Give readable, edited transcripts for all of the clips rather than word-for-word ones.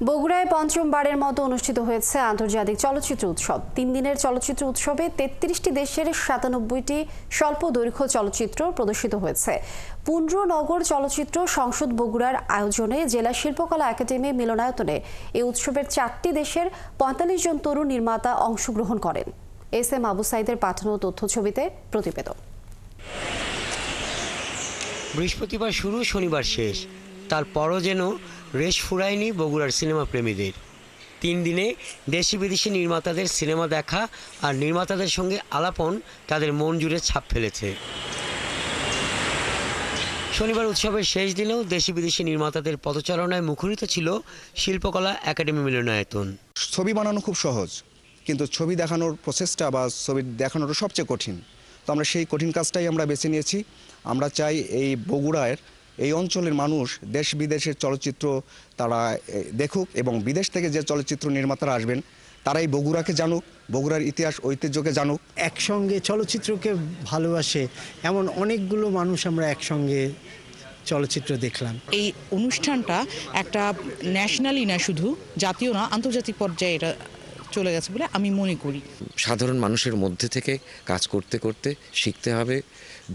বগুড়ায় পঞ্চমবারের মতো অনুষ্ঠিত হয়েছে আন্তর্জাতিক চলচ্চিত্র উৎসব। 3 দিনের চলচ্চিত্র উৎসবে 33টি দেশের 97টি স্বল্প দৈর্ঘ্য চলচ্চিত্র প্রদর্শিত হয়েছে। পুন্ড্রনগর চলচ্চিত্র সংসদ বগুড়ার আয়োজনে জেলা শিল্পকলা একাডেমি মিলনায়তনে এই উৎসবের 4টি দেশের 45 জন তরুণ নির্মাতা অংশগ্রহণ করেন। এস.এম. আবু সাইদের পাঠানো তথ্যছবিতে প্রতিবেদন। বৃহস্পতিবার শুরু, শনিবার শেষ, তারপরও যেন রেশ ফুরায়নি বগুড়ার সিনেমা প্রেমীদের। 3 দিনে দেশি বিদেশি নির্মাতাদের সিনেমা দেখা আর নির্মাতাদের সঙ্গে আলাপন তাদের মন জুড়ে ছাপ ফেলেছে। শনিবার উৎসবের শেষ দিনেও দেশি বিদেশি নির্মাতাদের পদচারণায় মুখরিত ছিল শিল্পকলা একাডেমি মিলনায়তন। ছবি বানানো খুব সহজ, কিন্তু ছবি দেখানোর প্রসেসটা বা ছবি দেখানোটা সবচেয়ে কঠিন। তো আমরা সেই কঠিন কাজটাই আমরা বেছে নিয়েছি। আমরা চাই এই বগুড়ার এই অঞ্চলের মানুষ দেশ বিদেশের চলচ্চিত্র তারা দেখুক, এবং বিদেশ থেকে যে চলচ্চিত্র নির্মাতারা আসবেন তারাই বগুড়াকে জানুক, বগুড়ার ইতিহাস ঐতিহ্যকে জানুক। একসঙ্গে চলচ্চিত্রকে ভালোবাসে এমন অনেকগুলো মানুষ আমরা একসঙ্গে চলচ্চিত্র দেখলাম। এই অনুষ্ঠানটা একটা ন্যাশনালি না, শুধু জাতীয় না, আন্তর্জাতিক পর্যায়ে এটা চলে গেছে বলে আমি মনে করি। সাধারণ মানুষের মধ্যে থেকে কাজ করতে করতে শিখতে হবে,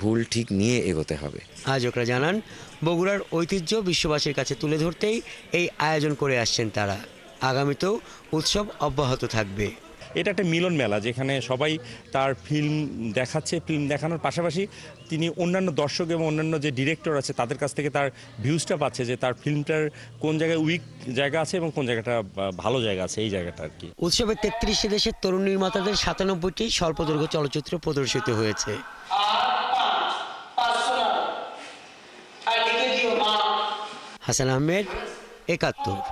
ভুল ঠিক নিয়ে এগোতে হবে। আয়োজকরা জানান, বগুড়ার ঐতিহ্য বিশ্ববাসীর কাছে তুলে ধরতেই এই আয়োজন করে আসছেন তারা। আগামীতেও উৎসব অব্যাহত থাকবে। এটা একটা মিলন মেলা, যেখানে সবাই তার ফিল্ম দেখাচ্ছে। ফিল্ম দেখানোর পাশাপাশি তিনি অন্যান্য দর্শক এবং অন্যান্য যে ডিরেক্টর আছে তাদের কাছ থেকে তার ভিউজটা পাচ্ছে, যে তার ফিল্মটার কোন জায়গায় উইক জায়গা আছে এবং কোন জায়গাটা ভালো জায়গা আছে, এই জায়গাটা আর কি। উৎসবে 33 দেশের তরুণ নির্মাতাদের 97টি স্বল্পদৈর্ঘ্য চলচ্চিত্র প্রদর্শিত হয়েছে। হাসান আহমেদ, 71।